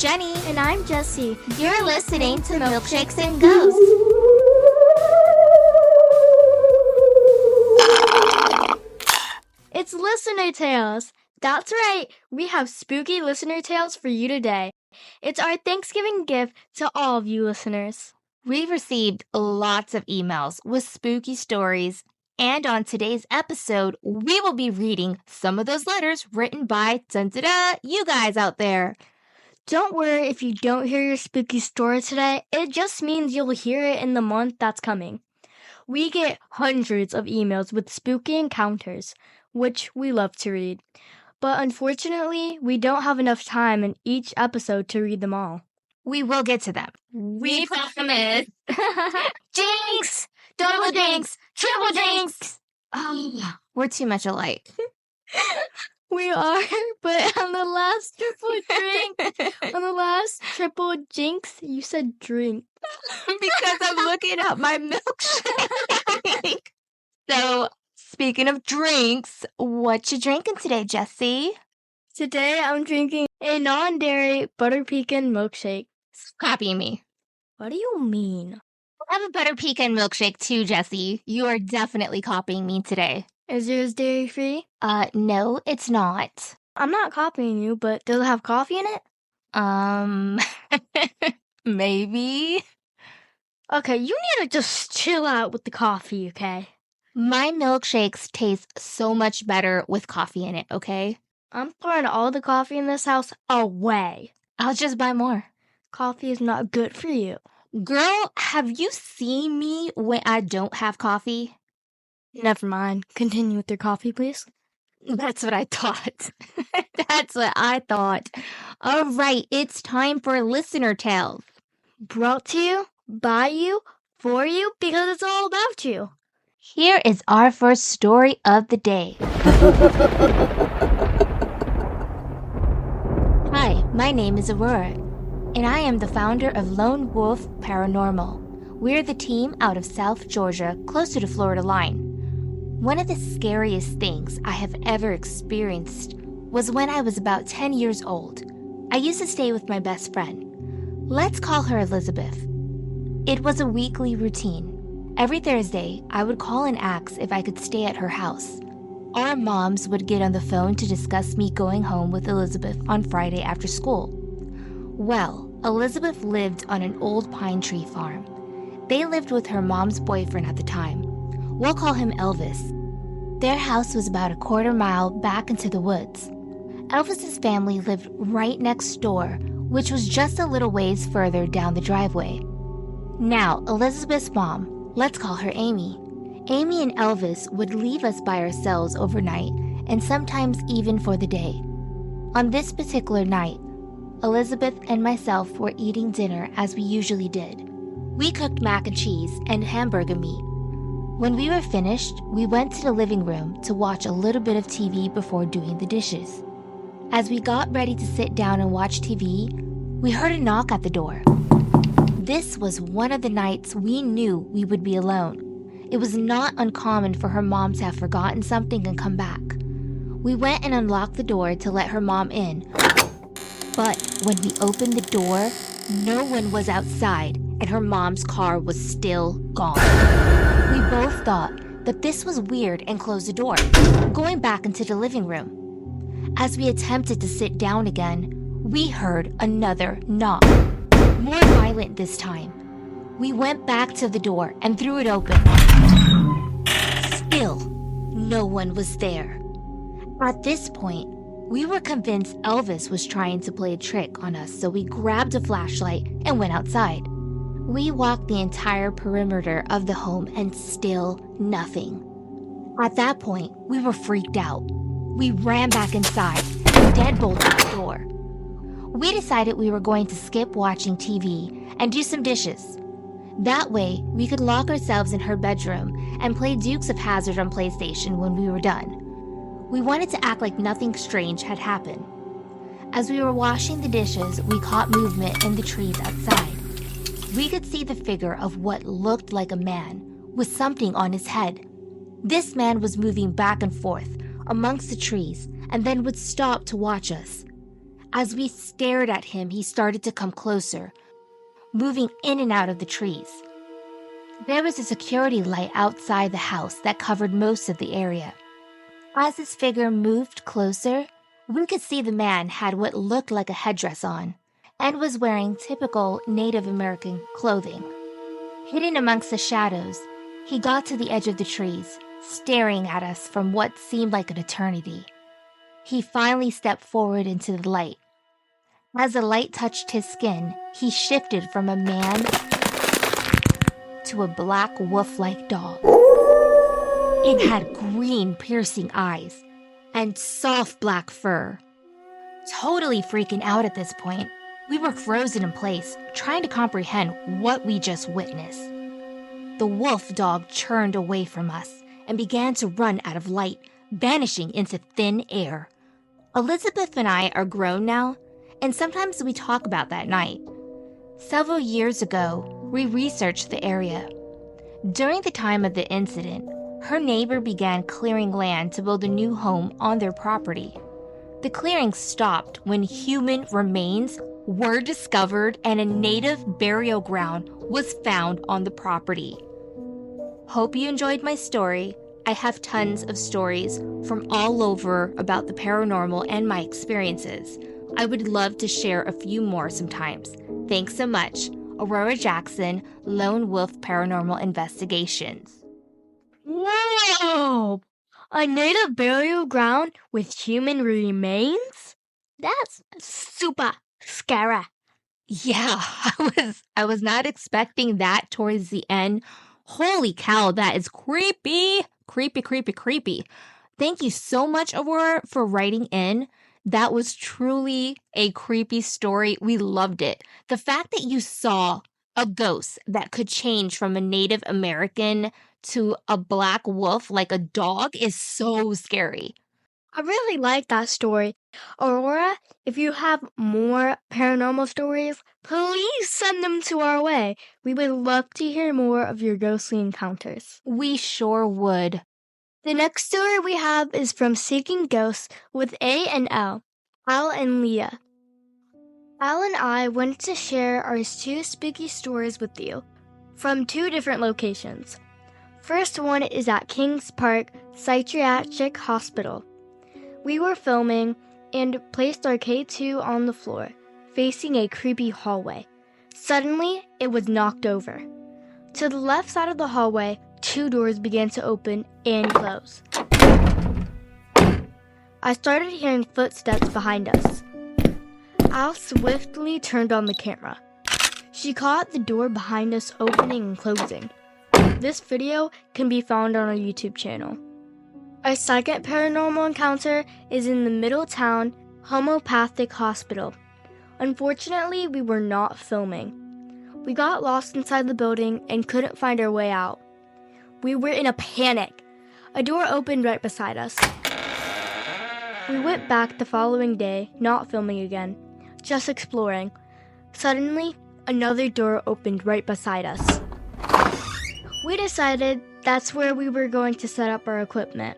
Jenny. And I'm Jessie. You're listening to Milkshakes and Ghosts. It's Listener Tales. That's right, we have spooky listener tales for you today. It's our Thanksgiving gift to all of you listeners. We've received lots of emails with spooky stories, and on today's episode, we will be reading some of those letters written by you guys out there. Don't worry if you don't hear your spooky story today. It just means you'll hear it in the month that's coming. We get hundreds of emails with spooky encounters, which we love to read. But unfortunately, we don't have enough time in each episode to read them all. We will get to them. We promise. Jinx! Double jinx! Triple jinx! Oh, we're too much alike. We are, but on the last triple jinx, you said drink. Because I'm looking at my milkshake. So, speaking of drinks, what you drinking today, Jessie? Today, I'm drinking a non-dairy butter pecan milkshake. Copying me. What do you mean? I have a butter pecan milkshake too, Jessie. You are definitely copying me today. Is yours dairy-free? No, it's not. I'm not copying you, but does it have coffee in it? Maybe. Okay, you need to just chill out with the coffee, okay? My milkshakes taste so much better with coffee in it, okay? I'm throwing all the coffee in this house away. I'll just buy more. Coffee is not good for you. Girl, have you seen me when I don't have coffee? Never mind. Continue with your coffee, please. That's what I thought. That's what I thought. All right, it's time for Listener Tales. Brought to you, by you, for you, because it's all about you. Here is our first story of the day. Hi, my name is Aurora, and I am the founder of Lone Wolf Paranormal. We're the team out of South Georgia, close to the Florida line. One of the scariest things I have ever experienced was when I was about 10 years old. I used to stay with my best friend. Let's call her Elizabeth. It was a weekly routine. Every Thursday, I would call and ask if I could stay at her house. Our moms would get on the phone to discuss me going home with Elizabeth on Friday after school. Well, Elizabeth lived on an old pine tree farm. They lived with her mom's boyfriend at the time. We'll call him Elvis. Their house was about a quarter mile back into the woods. Elvis's family lived right next door, which was just a little ways further down the driveway. Now, Elizabeth's mom, let's call her Amy. Amy and Elvis would leave us by ourselves overnight and sometimes even for the day. On this particular night, Elizabeth and myself were eating dinner as we usually did. We cooked mac and cheese and hamburger meat. When we were finished, we went to the living room to watch a little bit of TV before doing the dishes. As we got ready to sit down and watch TV, we heard a knock at the door. This was one of the nights we knew we would be alone. It was not uncommon for her mom to have forgotten something and come back. We went and unlocked the door to let her mom in. But when we opened the door, no one was outside and her mom's car was still gone. We both thought that this was weird and closed the door, going back into the living room. As we attempted to sit down again, we heard another knock, more violent this time. We went back to the door and threw it open. Still, no one was there. At this point, we were convinced Elvis was trying to play a trick on us, so we grabbed a flashlight and went outside. We walked the entire perimeter of the home and still nothing. At that point, we were freaked out. We ran back inside and deadbolted the door. We decided we were going to skip watching TV and do some dishes. That way, we could lock ourselves in her bedroom and play Dukes of Hazzard on PlayStation when we were done. We wanted to act like nothing strange had happened. As we were washing the dishes, we caught movement in the trees outside. We could see the figure of what looked like a man with something on his head. This man was moving back and forth amongst the trees and then would stop to watch us. As we stared at him, he started to come closer, moving in and out of the trees. There was a security light outside the house that covered most of the area. As his figure moved closer, we could see the man had what looked like a headdress on and was wearing typical Native American clothing. Hidden amongst the shadows, he got to the edge of the trees, staring at us from what seemed like an eternity. He finally stepped forward into the light. As the light touched his skin, he shifted from a man to a black wolf-like dog. It had green, piercing eyes and soft black fur. Totally freaking out at this point, we were frozen in place, trying to comprehend what we just witnessed. The wolf dog turned away from us and began to run out of light, vanishing into thin air. Elizabeth and I are grown now, and sometimes we talk about that night. Several years ago, we researched the area. During the time of the incident, her neighbor began clearing land to build a new home on their property. The clearing stopped when human remains were discovered and a native burial ground was found on the property. Hope you enjoyed my story. I have tons of stories from all over about the paranormal and my experiences. I would love to share a few more sometimes. Thanks so much. Aurora Jackson, Lone Wolf Paranormal Investigations. Whoa! A native burial ground with human remains? That's super scary. Yeah, I was not expecting that towards the end. Holy cow, that is creepy. Creepy. Thank you so much, Aurora, for writing in. That was truly a creepy story. We loved it. The fact that you saw a ghost that could change from a Native American to a black wolf like a dog is so scary. I really like that story. Aurora, if you have more paranormal stories, please send them to our way. We would love to hear more of your ghostly encounters. We sure would. The next story we have is from Seeking Ghosts with A and L, Al and Leah. Al and I wanted to share our 2 spooky stories with you from 2 different locations. First one is at Kings Park Psychiatric Hospital. We were filming and placed our K2 on the floor, facing a creepy hallway. Suddenly, it was knocked over. To the left side of the hallway, 2 doors began to open and close. I started hearing footsteps behind us. Al swiftly turned on the camera. She caught the door behind us opening and closing. This video can be found on our YouTube channel. Our second paranormal encounter is in the Middletown Homeopathic Hospital. Unfortunately, we were not filming. We got lost inside the building and couldn't find our way out. We were in a panic. A door opened right beside us. We went back the following day, not filming again, just exploring. Suddenly, another door opened right beside us. We decided that's where we were going to set up our equipment.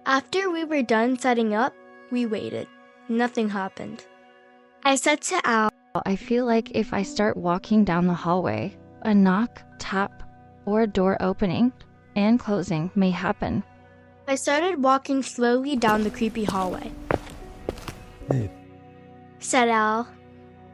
After we were done setting up, we waited. Nothing happened. I said to Al, I feel like if I start walking down the hallway, a knock, tap, or a door opening and closing may happen. I started walking slowly down the creepy hallway. Hey. Said Al.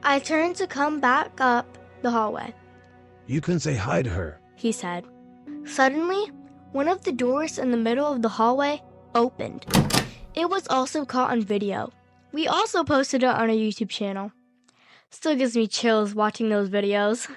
I turned to come back up the hallway. You can say hi to her. He said. Suddenly, one of the doors in the middle of the hallway opened. It was also caught on video. We also posted it on our YouTube channel. Still gives me chills watching those videos.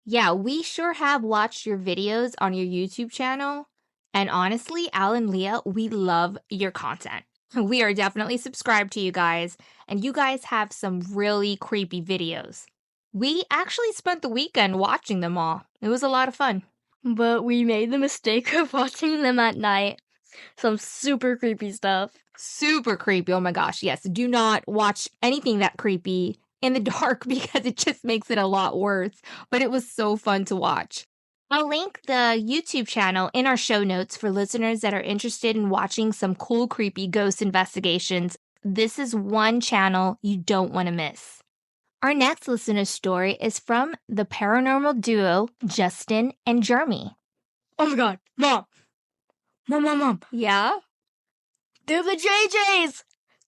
Yeah, we sure have watched your videos on your YouTube channel. And honestly, Al and Leah, we love your content. We are definitely subscribed to you guys. And you guys have some really creepy videos. We actually spent the weekend watching them all. It was a lot of fun. But we made the mistake of watching them at night. Some super creepy stuff. Super creepy. Oh my gosh. Yes. Do not watch anything that creepy in the dark because it just makes it a lot worse. But it was so fun to watch. I'll link the YouTube channel in our show notes for listeners that are interested in watching some cool, creepy ghost investigations. this is one channel you don't want to miss. Our next listener story is from the paranormal duo Justin and Jeremy. Oh my god, Mom. Yeah? They're the JJs!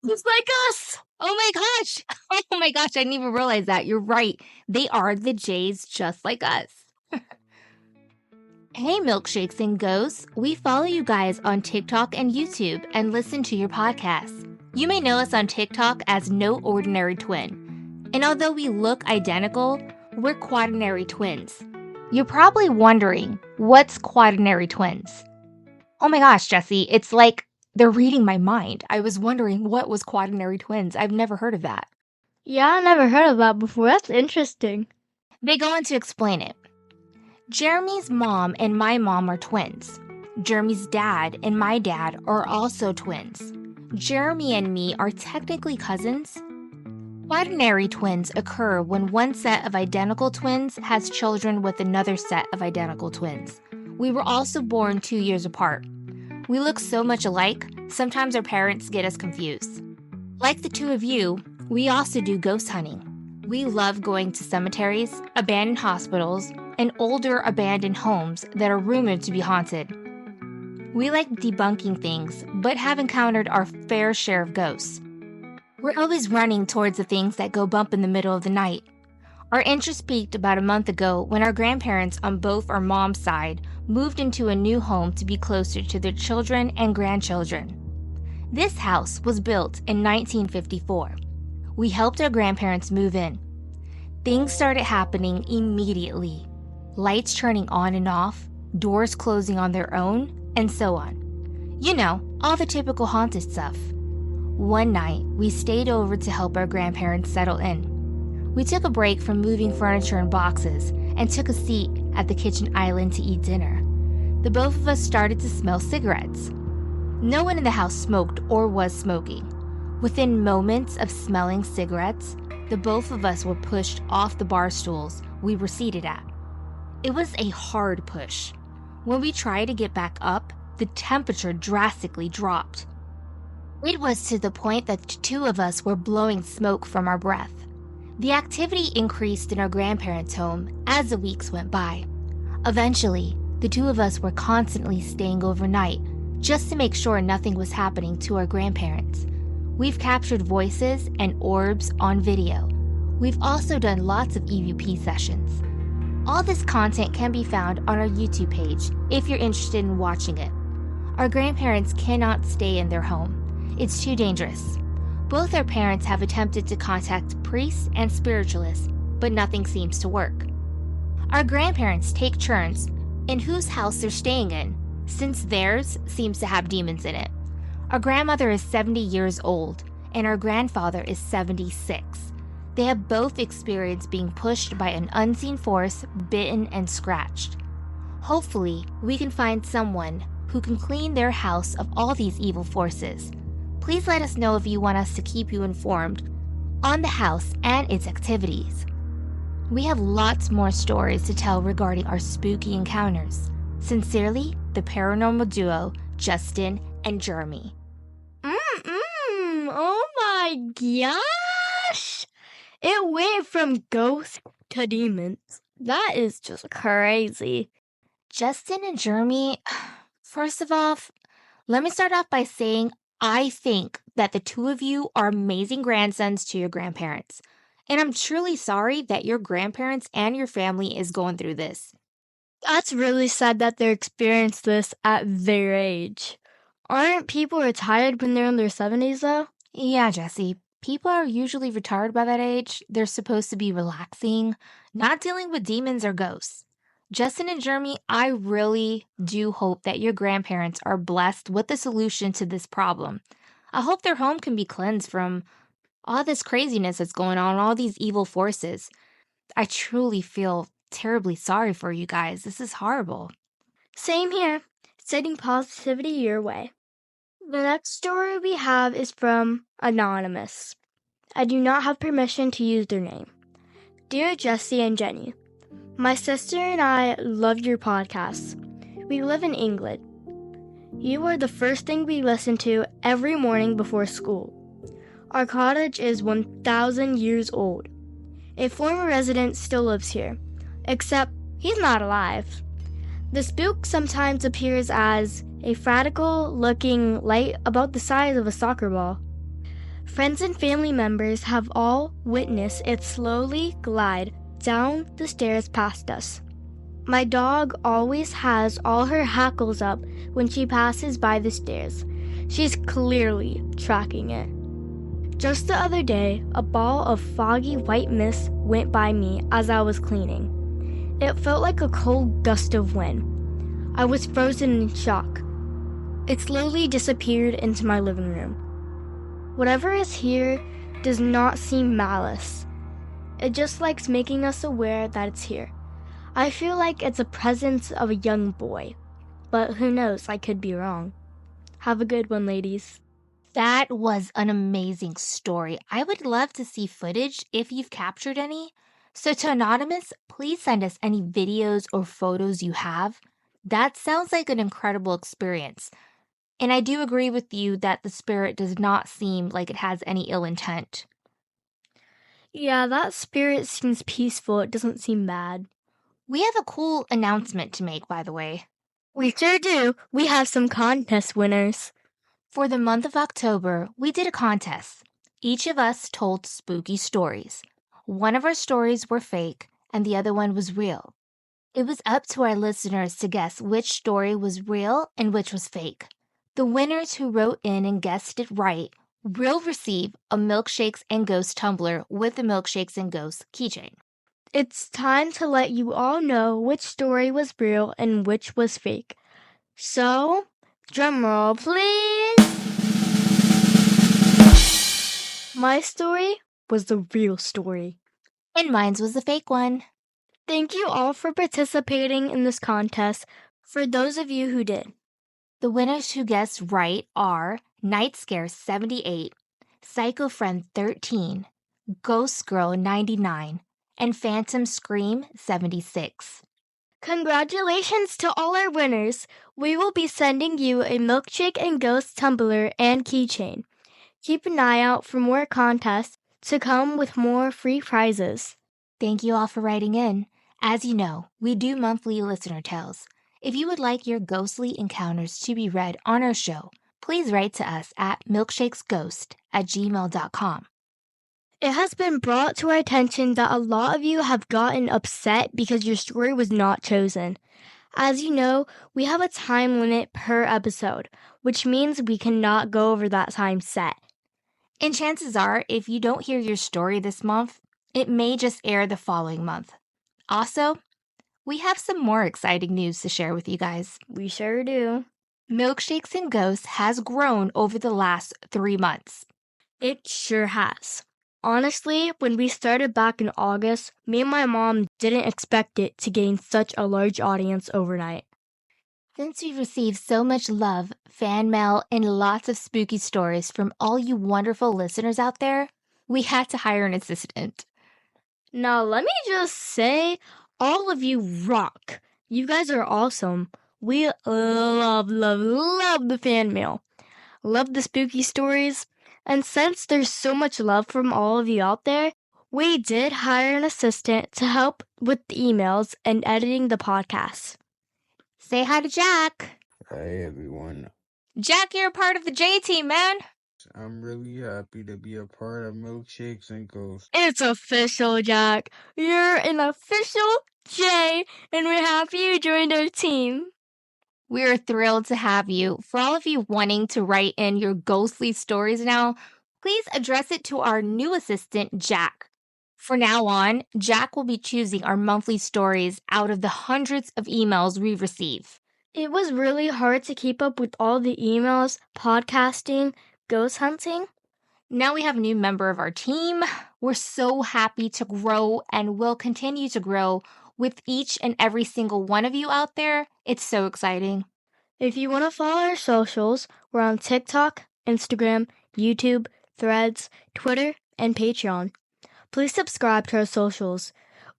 Just like us! Oh my gosh! Oh my gosh, I didn't even realize that. You're right. They are the Jays just like us. Hey, milkshakes and ghosts. We follow you guys on TikTok and YouTube and listen to your podcasts. You may know us on TikTok as No Ordinary Twin. And although we look identical, we're quaternary twins. You're probably wondering, what's quaternary twins? Oh my gosh, Jesse, it's like they're reading my mind. I was wondering what was quaternary twins. I've never heard of that. Yeah, I never heard of that before. That's interesting. They go on to explain it. Jeremy's mom and my mom are twins. Jeremy's dad and my dad are also twins. Jeremy and me are technically cousins. Quaternary twins occur when one set of identical twins has children with another set of identical twins. We were also born 2 years apart. We look so much alike, sometimes our parents get us confused. Like the two of you, we also do ghost hunting. We love going to cemeteries, abandoned hospitals, and older abandoned homes that are rumored to be haunted. We like debunking things, but have encountered our fair share of ghosts. We're always running towards the things that go bump in the middle of the night. Our interest peaked about a month ago when our grandparents on both our mom's side moved into a new home to be closer to their children and grandchildren. This house was built in 1954. We helped our grandparents move in. Things started happening immediately. Lights turning on and off, doors closing on their own, and so on. You know, all the typical haunted stuff. One night, we stayed over to help our grandparents settle in. We took a break from moving furniture and boxes and took a seat at the kitchen island to eat dinner. The both of us started to smell cigarettes. No one in the house smoked or was smoking. Within moments of smelling cigarettes, the both of us were pushed off the bar stools we were seated at. It was a hard push. When we tried to get back up, the temperature drastically dropped. It was to the point that the two of us were blowing smoke from our breath. The activity increased in our grandparents' home as the weeks went by. Eventually, the two of us were constantly staying overnight just to make sure nothing was happening to our grandparents. We've captured voices and orbs on video. We've also done lots of EVP sessions. All this content can be found on our YouTube page if you're interested in watching it. Our grandparents cannot stay in their home. It's too dangerous. Both our parents have attempted to contact priests and spiritualists, but nothing seems to work. Our grandparents take turns in whose house they're staying in, since theirs seems to have demons in it. Our grandmother is 70 years old, and our grandfather is 76. They have both experienced being pushed by an unseen force, bitten and scratched. Hopefully, we can find someone who can clean their house of all these evil forces. Please let us know if you want us to keep you informed on the house and its activities. We have lots more stories to tell regarding our spooky encounters. Sincerely, the paranormal duo, Justin and Jeremy. Oh my gosh! It went from ghosts to demons. That is just crazy. Justin and Jeremy, first of all, let me start off by saying I think that the two of you are amazing grandsons to your grandparents. And I'm truly sorry that your grandparents and your family is going through this. That's really sad that they experienced this at their age. Aren't people retired when they're in their 70s, though? Yeah, Jesse. People are usually retired by that age. They're supposed to be relaxing, not dealing with demons or ghosts. Justin and Jeremy, I really do hope that your grandparents are blessed with the solution to this problem. I hope their home can be cleansed from all this craziness that's going on, all these evil forces. I truly feel terribly sorry for you guys. This is horrible. Same here. Sending positivity your way. The next story we have is from Anonymous. I do not have permission to use their name. Dear Jesse and Jenny, my sister and I love your podcasts. We live in England. You are the first thing we listen to every morning before school. Our cottage is 1,000 years old. A former resident still lives here, except he's not alive. The spook sometimes appears as a fragile-looking light about the size of a soccer ball. Friends and family members have all witnessed it slowly glide down the stairs past us. My dog always has all her hackles up when she passes by the stairs. She's clearly tracking it. Just the other day, a ball of foggy white mist went by me as I was cleaning. It felt like a cold gust of wind. I was frozen in shock. It slowly disappeared into my living room. Whatever is here does not seem malice. It just likes making us aware that it's here. I feel like it's a presence of a young boy. But who knows, I could be wrong. Have a good one, ladies. That was an amazing story. I would love to see footage if you've captured any. So to Anonymous, please send us any videos or photos you have. That sounds like an incredible experience. And I do agree with you that the spirit does not seem like it has any ill intent. Yeah, that spirit seems peaceful. It doesn't seem bad. We have a cool announcement to make, by the way. We sure do. We have some contest winners. For the month of October, we did a contest. Each of us told spooky stories. One of our stories were fake, and the other one was real. It was up to our listeners to guess which story was real and which was fake. The winners who wrote in and guessed it right will receive a Milkshakes and Ghosts tumbler with the Milkshakes and Ghosts keychain. It's time to let you all know which story was real and which was fake. So, drumroll please! My story was the real story. And mine was the fake one. Thank you all for participating in this contest, for those of you who did. The winners who guessed right are Night Scare 78, Psycho Friend 13, Ghost Girl 99, and Phantom Scream 76. Congratulations to all our winners. We will be sending you a Milkshake and Ghost tumbler and keychain. Keep an eye out for more contests to come with more free prizes. Thank you all for writing in. As you know, we do monthly listener tales. If you would like your ghostly encounters to be read on our show, please write to us at milkshakesghost@gmail.com. It has been brought to our attention that a lot of you have gotten upset because your story was not chosen. As you know, we have a time limit per episode, which means we cannot go over that time set. And chances are, if you don't hear your story this month, it may just air the following month. Also, we have some more exciting news to share with you guys. We sure do. Milkshakes and Ghosts has grown over the last 3 months. It sure has. Honestly, when we started back in August, me and my mom didn't expect it to gain such a large audience overnight. Since we've received so much love, fan mail, and lots of spooky stories from all you wonderful listeners out there, we had to hire an assistant. Now, let me just say, all of you rock. You guys are awesome. We love the fan mail. Love the spooky stories. And since there's so much love from all of you out there, we did hire an assistant to help with the emails and editing the podcast. Say hi to Jack. Hi, everyone. Jack, you're a part of the J team, man. I'm really happy to be a part of Milkshakes and Ghosts. It's official, Jack. You're an official J, and we're happy you joined our team. We're thrilled to have you. For all of you wanting to write in your ghostly stories now, please address it to our new assistant, Jack. For now on, Jack will be choosing our monthly stories out of the hundreds of emails we receive. It was really hard to keep up with all the emails, podcasting, ghost hunting. Now we have a new member of our team. We're so happy to grow and will continue to grow with each and every single one of you out there. It's so exciting. If you want to follow our socials, we're on TikTok, Instagram, YouTube, Threads, Twitter, and Patreon. Please subscribe to our socials.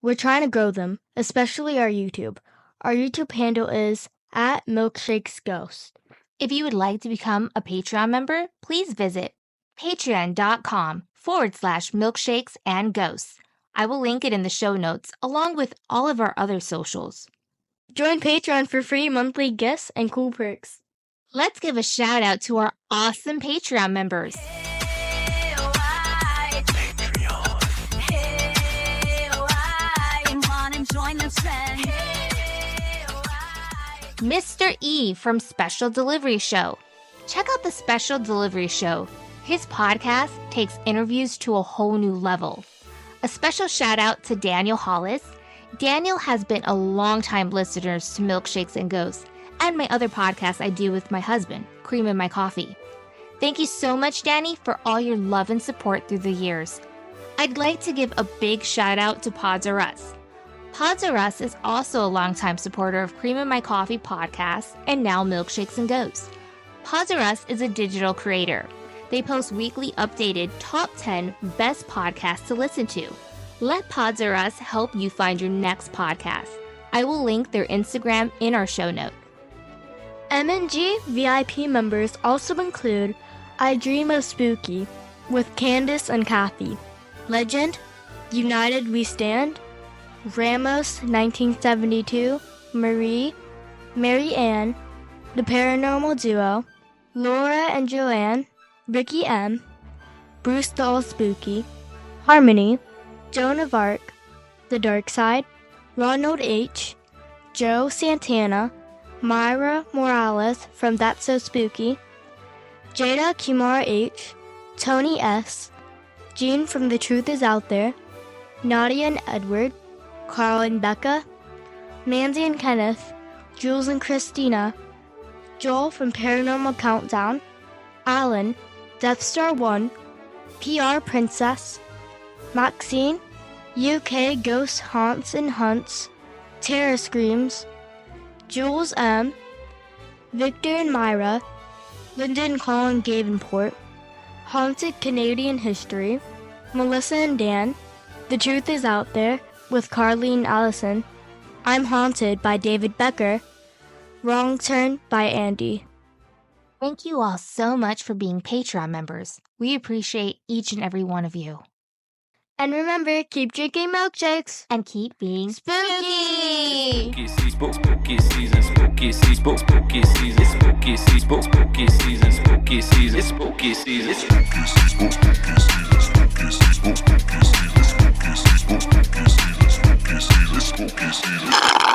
We're trying to grow them, especially our YouTube. Our YouTube handle is @MilkshakesGhost. If you would like to become a Patreon member, please visit patreon.com/milkshakes and ghosts. I will link it in the show notes along with all of our other socials. Join Patreon for free monthly gifts and cool perks. Let's give a shout out to our awesome Patreon members. Mr. E from Special Delivery Show. Check out the Special Delivery Show. His podcast takes interviews to a whole new level. A special shout out to Daniel Hollis. Daniel has been a longtime listener to Milkshakes and Ghosts and my other podcasts I do with my husband, Cream in My Coffee. Thank you so much, Danny, for all your love and support through the years. I'd like to give a big shout out to Pods R Us. Pods R Us is also a longtime supporter of Cream in My Coffee podcast and now Milkshakes and Ghosts. Pods R Us is a digital creator. They post weekly updated top 10 best podcasts to listen to. Let Pods R Us help you find your next podcast. I will link their Instagram in our show note. M&G VIP members also include I Dream of Spooky with Candace and Kathy, Legend, United We Stand, Ramos 1972, Marie, Mary Ann, The Paranormal Duo, Laura and Joanne, Ricky M, Bruce the All Spooky, Harmony, Joan of Arc, The Dark Side, Ronald H, Joe Santana, Myra Morales from That's So Spooky, Jada Kimara H, Tony S, Jean from The Truth Is Out There, Nadia and Edward, Carl and Becca, Mandy and Kenneth, Jules and Christina, Joel from Paranormal Countdown, Alan, Death Star 1, PR Princess, Maxine, UK Ghost Haunts and Hunts, Terror Screams, Jules M, Victor and Myra, Linda and Colin Gavenport, Haunted Canadian History, Melissa and Dan, The Truth Is Out There with Carly and Allison, I'm Haunted by David Becker, Wrong Turn by Andy. Thank you all so much for being Patreon members. We appreciate each and every one of you. And remember, keep drinking milkshakes And keep being spooky! Spooky season, spooky season, spooky season, spooky season, spooky season, spooky season, spooky season, spooky season, spooky season, spooky season, spooky season, spooky season, spooky season, spooky season.